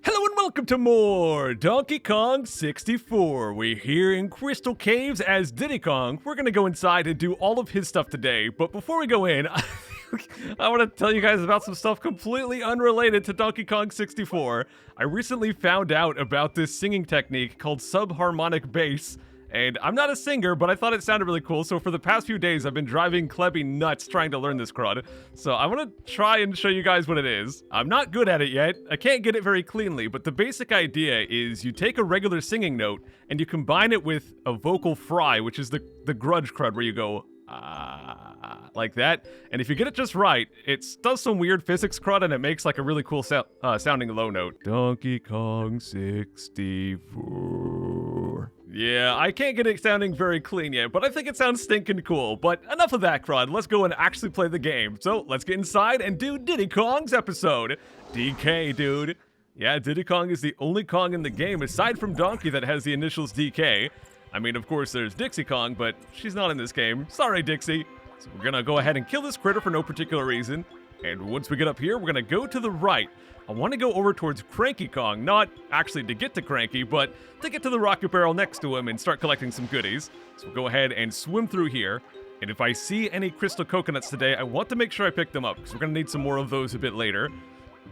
Hello and welcome to more Donkey Kong 64. We're here in Crystal Caves as Diddy Kong. We're gonna go inside and do all of his stuff today, but before we go in, I want to tell you guys about some stuff completely unrelated to Donkey Kong 64. I recently found out about this singing technique called subharmonic bass. And I'm not a singer, but I thought it sounded really cool, so for the past few days, I've been driving Klebby nuts trying to learn this crud. So I want to try and show you guys what it is. I'm not good at it yet. I can't get it very cleanly, but the basic idea is you take a regular singing note, and you combine it with a vocal fry, which is the grudge crud, where you go, like that. And if you get it just right, it does some weird physics crud, and it makes like a really cool sounding low note. Donkey Kong 64. Yeah, I can't get it sounding very clean yet, but I think it sounds stinking cool. But enough of that crud, let's go and actually play the game. So let's get inside and do Diddy Kong's episode. DK, dude. Yeah, Diddy Kong is the only Kong in the game, aside from Donkey, that has the initials DK. I mean, of course, there's Dixie Kong, but she's not in this game. Sorry, Dixie. So we're gonna go ahead and kill this critter for no particular reason. And once we get up here, we're gonna go to the right. I want to go over towards Cranky Kong, not actually to get to Cranky, but to get to the rocket barrel next to him and start collecting some goodies. So we'll go ahead and swim through here. And if I see any crystal coconuts today, I want to make sure I pick them up, because we're gonna need some more of those a bit later.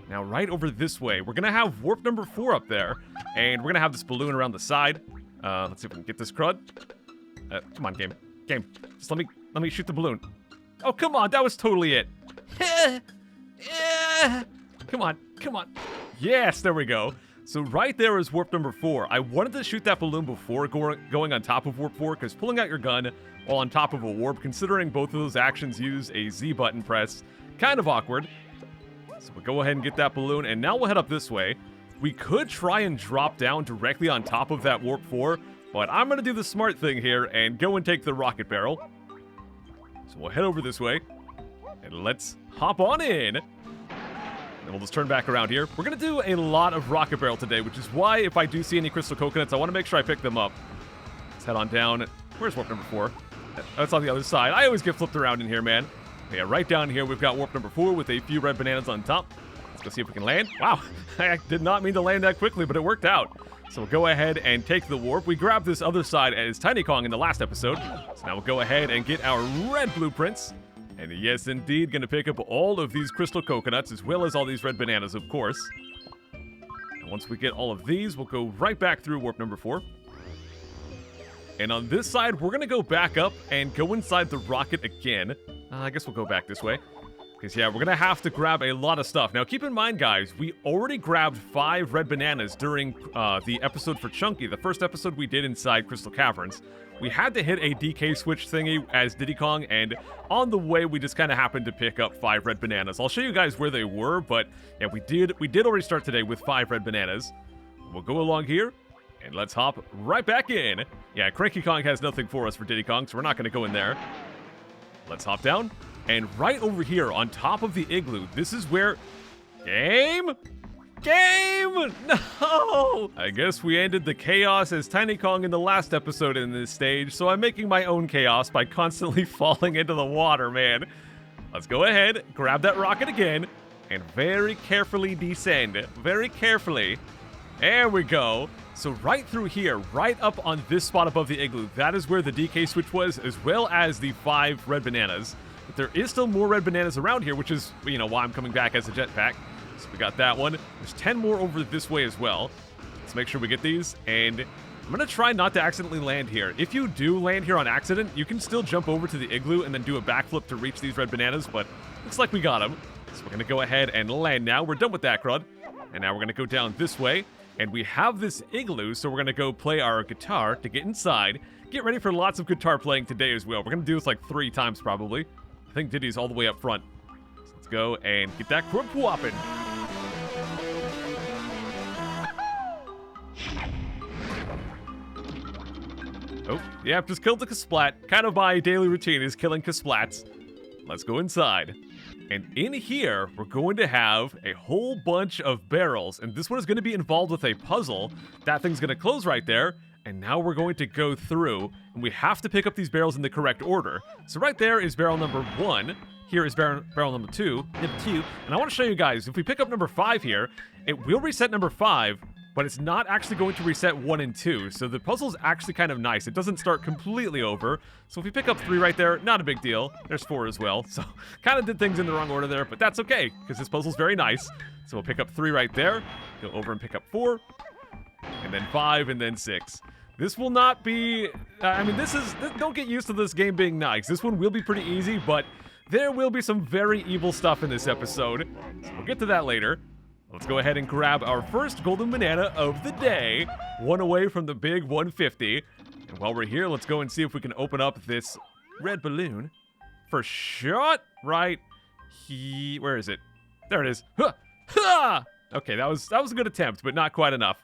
Now, right over this way, we're gonna have warp number 4 up there, and we're gonna have this balloon around the side. Let's see if we can get this crud. Come on, game. Just let me shoot the balloon. Oh, come on, that was totally it. Come on. Yes, there we go. So right there is warp number 4. I wanted to shoot that balloon before going on top of warp 4, because pulling out your gun while on top of a warp, considering both of those actions use a Z button press, kind of awkward. So we'll go ahead and get that balloon, and now we'll head up this way. We could try and drop down directly on top of that warp 4, but I'm going to do the smart thing here and go and take the rocket barrel. So we'll head over this way, and let's hop on in. And we'll just turn back around here. We're going to do a lot of rocket barrel today, which is why if I do see any crystal coconuts, I want to make sure I pick them up. Let's head on down. Where's warp number 4? That's on the other side. I always get flipped around in here, man. Yeah, right down here, we've got warp number 4 with a few red bananas on top. Let's go see if we can land. Wow, I did not mean to land that quickly, but it worked out. So we'll go ahead and take the warp. We grabbed this other side as Tiny Kong in the last episode. So now we'll go ahead and get our red blueprints. And yes, indeed, gonna pick up all of these crystal coconuts, as well as all these red bananas, of course. And once we get all of these, we'll go right back through warp number 4. And on this side, we're gonna go back up and go inside the rocket again. I guess we'll go back this way. Because, yeah, we're gonna have to grab a lot of stuff. Now, keep in mind, guys, we already grabbed 5 red bananas during the episode for Chunky, the first episode we did inside Crystal Caverns. We had to hit a DK switch thingy as Diddy Kong, and on the way, we just kind of happened to pick up 5 red bananas. I'll show you guys where they were, but, yeah, we did already start today with 5 red bananas. We'll go along here, and let's hop right back in. Yeah, Cranky Kong has nothing for us for Diddy Kong, so we're not gonna go in there. Let's hop down. And right over here, on top of the igloo, this is where... Game? No! I guess we ended the chaos as Tiny Kong in the last episode in this stage, so I'm making my own chaos by constantly falling into the water, man. Let's go ahead, grab that rocket again, and very carefully descend. Very carefully. There we go. So right through here, right up on this spot above the igloo, that is where the DK switch was, as well as the 5 red bananas. But there is still more red bananas around here, which is, you know, why I'm coming back as a jetpack. So we got that one. There's 10 more over this way as well. Let's make sure we get these. And I'm going to try not to accidentally land here. If you do land here on accident, you can still jump over to the igloo and then do a backflip to reach these red bananas. But looks like we got them. So we're going to go ahead and land now. We're done with that crud. And now we're going to go down this way. And we have this igloo, so we're going to go play our guitar to get inside. Get ready for lots of guitar playing today as well. We're going to do this like 3 times probably. I think Diddy's all the way up front. So let's go and get that crud whopping. Oh, yeah, just killed the Kasplat. Kind of my daily routine is killing Kasplats. Let's go inside. And in here, we're going to have a whole bunch of barrels. And this one is going to be involved with a puzzle. That thing's going to close right there. And now we're going to go through. And we have to pick up these barrels in the correct order. So right there is barrel number 1. here is barrel number two, and I want to show you guys, if we pick up number 5 here, it will reset number 5, but it's not actually going to reset 1 and 2, so the puzzle's actually kind of nice. It doesn't start completely over, so if we pick up 3 right there, not a big deal. There's 4 as well, so kind of did things in the wrong order there, but that's okay, because this puzzle's very nice. So we'll pick up 3 right there, go over and pick up 4, and then 5, and then 6. This will not be, don't get used to this game being nice. This one will be pretty easy, but there will be some very evil stuff in this episode, so we'll get to that later. Let's go ahead and grab our first golden banana of the day, one away from the big 150. And while we're here, let's go and see if we can open up this red balloon. First shot, right where is it? There it is. Huh. Ha! Okay, that was a good attempt, but not quite enough.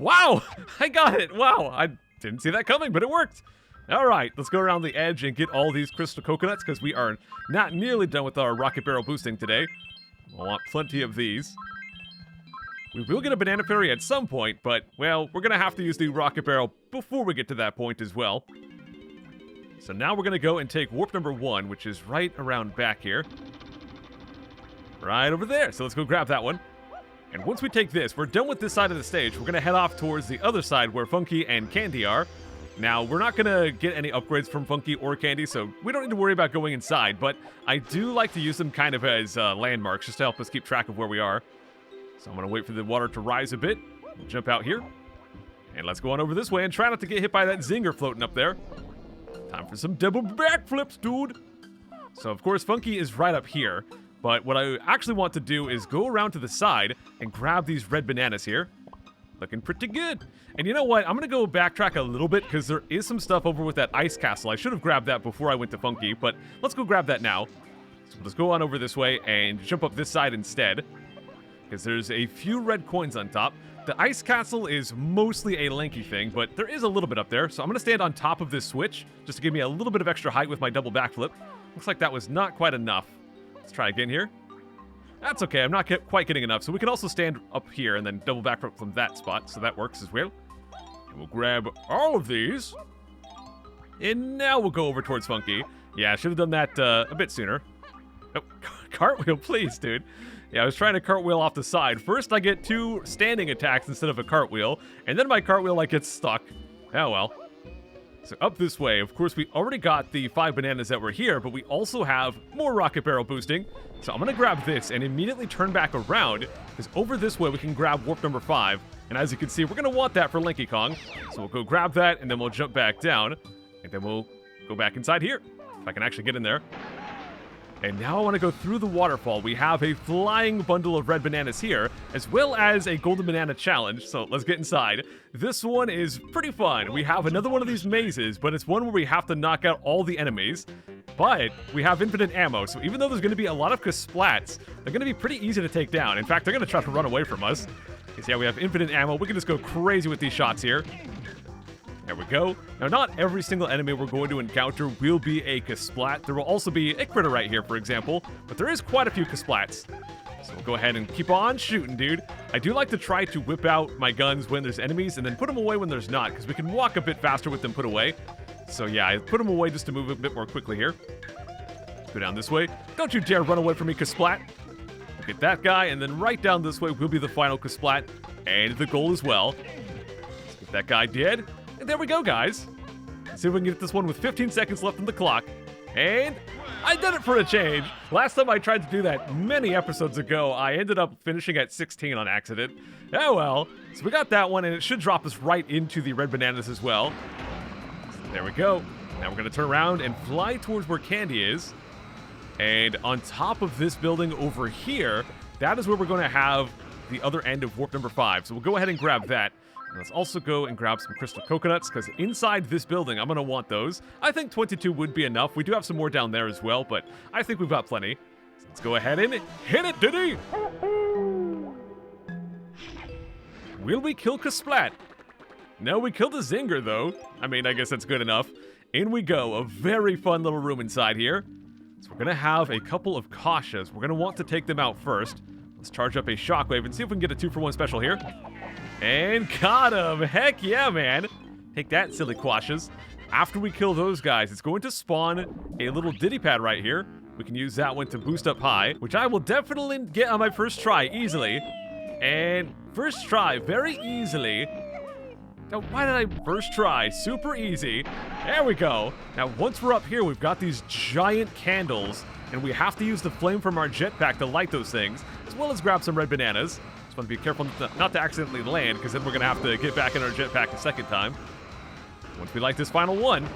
Wow, I got it. Wow, I didn't see that coming, but it worked. All right, let's go around the edge and get all these crystal coconuts because we are not nearly done with our rocket barrel boosting today. I want plenty of these. We will get a banana fairy at some point, but, well, we're going to have to use the rocket barrel before we get to that point as well. So now we're going to go and take warp number 1, which is right around back here. Right over there. So let's go grab that one. And once we take this, we're done with this side of the stage. We're going to head off towards the other side where Funky and Candy are. Now, we're not going to get any upgrades from Funky or Candy, so we don't need to worry about going inside, but I do like to use them kind of as landmarks just to help us keep track of where we are. So I'm going to wait for the water to rise a bit. We'll jump out here. And let's go on over this way and try not to get hit by that zinger floating up there. Time for some double backflips, dude. So, of course, Funky is right up here. But what I actually want to do is go around to the side and grab these red bananas here. Looking pretty good. And you know what? I'm going to go backtrack a little bit because there is some stuff over with that ice castle. I should have grabbed that before I went to Funky, but let's go grab that now. So let's go on over this way and jump up this side instead because there's a few red coins on top. The ice castle is mostly a lanky thing, but there is a little bit up there. So I'm going to stand on top of this switch just to give me a little bit of extra height with my double backflip. Looks like that was not quite enough. Let's try again here. That's okay, I'm not quite getting enough. So we can also stand up here and then double backflip from that spot, so that works as well. And we'll grab all of these. And now we'll go over towards Funky. Yeah, I should have done that a bit sooner. Oh, cartwheel, please, dude. Yeah, I was trying to cartwheel off the side. First, I get 2 standing attacks instead of a cartwheel, and then my cartwheel, like, gets stuck. Oh, well. So up this way, of course, we already got the 5 bananas that were here, but we also have more rocket barrel boosting. So I'm going to grab this and immediately turn back around, because over this way we can grab warp number 5. And as you can see, we're going to want that for Diddy Kong. So we'll go grab that, and then we'll jump back down, and then we'll go back inside here, if I can actually get in there. And now I want to go through the waterfall. We have a flying bundle of red bananas here, as well as a golden banana challenge. So let's get inside. This one is pretty fun. We have another one of these mazes, but it's one where we have to knock out all the enemies. But we have infinite ammo, so even though there's going to be a lot of Kasplats, they're going to be pretty easy to take down. In fact, they're going to try to run away from us. Because, yeah, we have infinite ammo. We can just go crazy with these shots here. There we go. Now, not every single enemy we're going to encounter will be a Kasplat. There will also be a critter right here, for example, but there is quite a few Kasplats. So we'll go ahead and keep on shooting, dude. I do like to try to whip out my guns when there's enemies and then put them away when there's not, because we can walk a bit faster with them put away. So yeah, I put them away just to move a bit more quickly here. Let's go down this way. Don't you dare run away from me, Kasplat. We'll get that guy, and then right down this way will be the final Kasplat, and the goal as well. Let's get that guy dead. And there we go, guys. Let's see if we can get this one with 15 seconds left on the clock. And I did it for a change. Last time I tried to do that many episodes ago, I ended up finishing at 16 on accident. Oh well. So we got that one, and it should drop us right into the red bananas as well. So there we go. Now we're going to turn around and fly towards where Candy is. And on top of this building over here, that is where we're going to have the other end of warp number 5. So we'll go ahead and grab that. And let's also go and grab some crystal coconuts, because inside this building, I'm going to want those. I think 22 would be enough. We do have some more down there as well, but I think we've got plenty. So let's go ahead and hit it, Diddy! Will we kill Kasplat? No, we killed a Zinger, though. I mean, I guess that's good enough. In we go. A very fun little room inside here. So we're going to have a couple of Kashas. We're going to want to take them out first. Let's charge up a shockwave and see if we can get a 2-for-1 special here. And got him! Heck yeah, man! Take that, silly Quashas. after we kill those guys, it's going to spawn a little Diddy pad right here. We can use that one to boost up high, which I will definitely get on my first try easily. And first try, very easily. Now, why did I first try? Super easy. There we go. Now, once we're up here, we've got these giant candles, and we have to use the flame from our jetpack to light those things, as well as grab some red bananas. Just want to be careful not to accidentally land, because then we're going to have to get back in our jetpack a second time. Once we light this final one,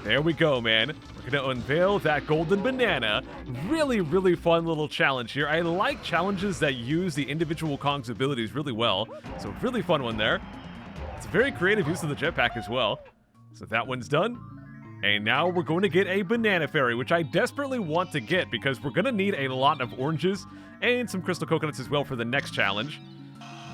there we go, man. We're going to unveil that golden banana. Really, really fun little challenge here. I like challenges that use the individual Kong's abilities really well. So really fun one there. It's a very creative use of the jetpack as well. So that one's done. And now we're going to get a banana fairy, which I desperately want to get because we're going to need a lot of oranges and some crystal coconuts as well for the next challenge.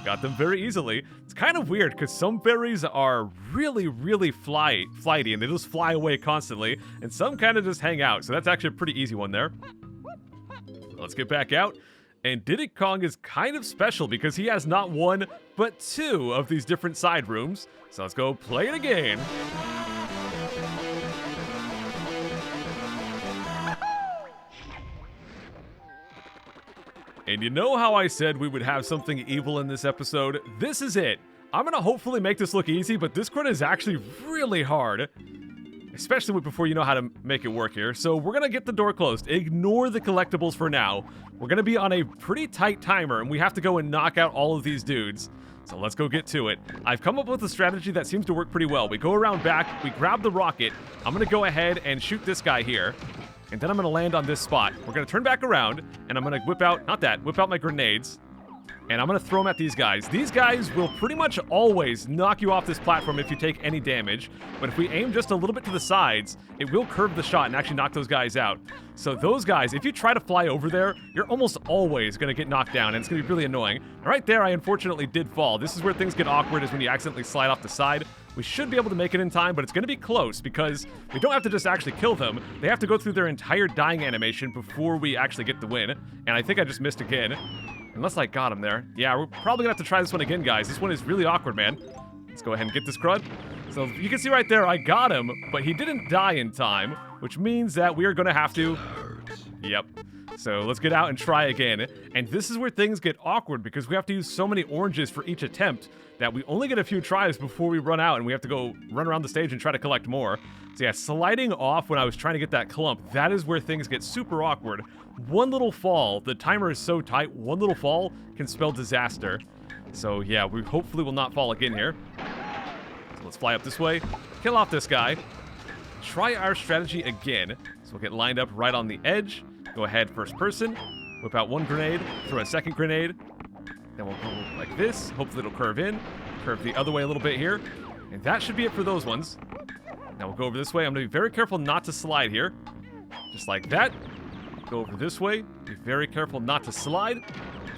Got them very easily. It's kind of weird because some fairies are really, really flighty and they just fly away constantly, and some kind of just hang out. So that's actually a pretty easy one there. Let's get back out. And Diddy Kong is kind of special because he has not one, but two of these different side rooms. So let's go play it again. And you know how I said we would have something evil in this episode? This is it. I'm gonna hopefully make this look easy, but this crit is actually really hard. Especially before you know how to make it work here. So we're gonna get the door closed. Ignore the collectibles for now. We're gonna be on a pretty tight timer, and we have to go and knock out all of these dudes. So let's go get to it. I've come up with a strategy that seems to work pretty well. We go around back, we grab the rocket. I'm gonna go ahead and shoot this guy here. And then I'm gonna land on this spot. We're gonna turn back around, and I'm gonna whip out my grenades. And I'm gonna throw them at these guys. These guys will pretty much always knock you off this platform if you take any damage. But if we aim just a little bit to the sides, it will curve the shot and actually knock those guys out. So those guys, if you try to fly over there, you're almost always gonna get knocked down, and it's gonna be really annoying. And right there, I unfortunately did fall. This is where things get awkward, is when you accidentally slide off the side. We should be able to make it in time, but it's gonna be close because we don't have to just actually kill them. They have to go through their entire dying animation before we actually get the win. And I think I just missed again. Unless I got him there. Yeah, we're probably gonna have to try this one again, guys. This one is really awkward, man. Let's go ahead and get this crud. So you can see right there, I got him, but he didn't die in time, which means that we are gonna have to... Yep. So let's get out and try again. And this is where things get awkward because we have to use so many oranges for each attempt that we only get a few tries before we run out, and we have to go run around the stage and try to collect more. So yeah, sliding off when I was trying to get that clump, that is where things get super awkward. One little fall, the timer is so tight, one little fall can spell disaster. So yeah, we hopefully will not fall again here. So let's fly up this way, kill off this guy, try our strategy again. So we'll get lined up right on the edge, go ahead first person, whip out one grenade, throw a second grenade, then we'll go like this, hopefully it'll curve in, curve the other way a little bit here, and that should be it for those ones. Now we'll go over this way. I'm gonna be very careful not to slide here, just like that. Go over this way, be very careful not to slide.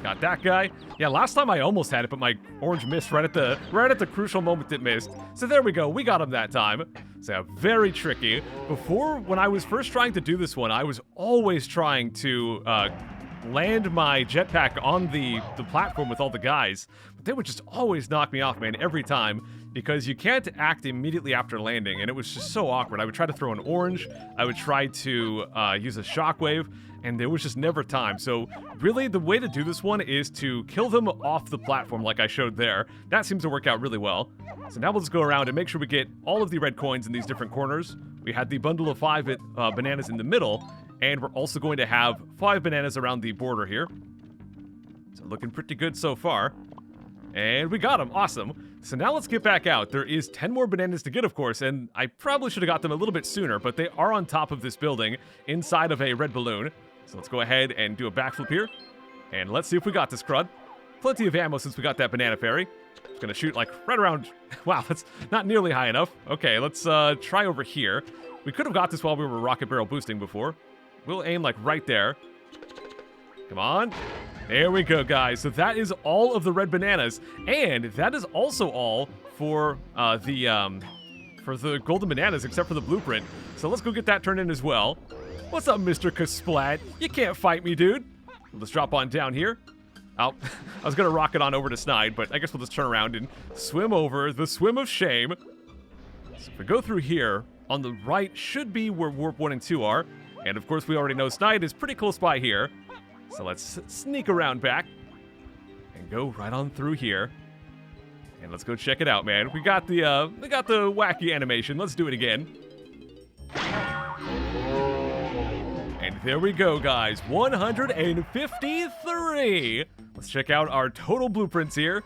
Got that guy. Yeah, last time I almost had it, but my orange missed right at the crucial moment it missed. So there we go, we got him that time. So yeah, very tricky. Before, when I was first trying to do this one, I was always trying to land my jetpack on the platform with all the guys. But they would just always knock me off, man, every time. Because you can't act immediately after landing, and it was just so awkward. I would try to throw an orange, I would try to use a shockwave, and there was just never time. So really, the way to do this one is to kill them off the platform like I showed there. That seems to work out really well. So now we'll just go around and make sure we get all of the red coins in these different corners. We had the bundle of 5 bananas in the middle, and we're also going to have 5 bananas around the border here. So looking pretty good so far. And we got them, awesome. So now let's get back out. There is 10 more bananas to get, of course, and I probably should have got them a little bit sooner, but they are on top of this building inside of a red balloon. So let's go ahead and do a backflip here. And let's see if we got this crud. Plenty of ammo since we got that banana fairy. Just gonna shoot like right around... Wow, that's not nearly high enough. Okay, let's try over here. We could have got this while we were rocket barrel boosting before. We'll aim like right there. Come on. There we go, guys. So that is all of the red bananas, and that is also all for the golden bananas, except for the blueprint. So let's go get that turned in as well. What's up, Mr. Kasplat? You can't fight me, dude. Let's drop on down here. Oh, I was gonna rocket on over to Snide, but I guess we'll just turn around and swim over the swim of shame. So if we go through here, on the right should be where Warp 1 and 2 are. And of course, we already know Snide is pretty close by here. So let's sneak around back and go right on through here. And let's go check it out, man. We got the wacky animation. Let's do it again. And there we go, guys. 153. Let's check out our total blueprints here.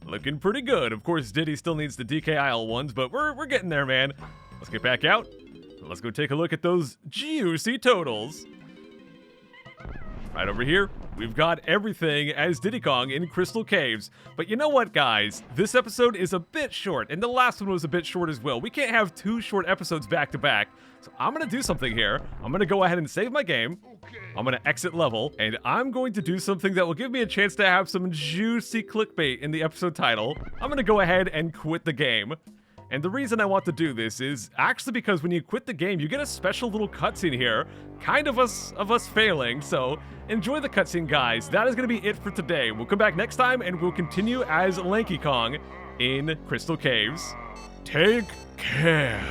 Looking pretty good. Of course, Diddy still needs the DKIL ones, but we're getting there, man. Let's get back out. Let's go take a look at those juicy totals. Right over here, we've got everything as Diddy Kong in Crystal Caves. But you know what, guys? This episode is a bit short, and the last one was a bit short as well. We can't have 2 short episodes back to back. So I'm gonna do something here. I'm gonna go ahead and save my game. I'm gonna exit level, and I'm going to do something that will give me a chance to have some juicy clickbait in the episode title. I'm gonna go ahead and quit the game. And the reason I want to do this is actually because when you quit the game, you get a special little cutscene here, kind of us failing. So enjoy the cutscene, guys. That is going to be it for today. We'll come back next time and we'll continue as Lanky Kong in Crystal Caves. Take care.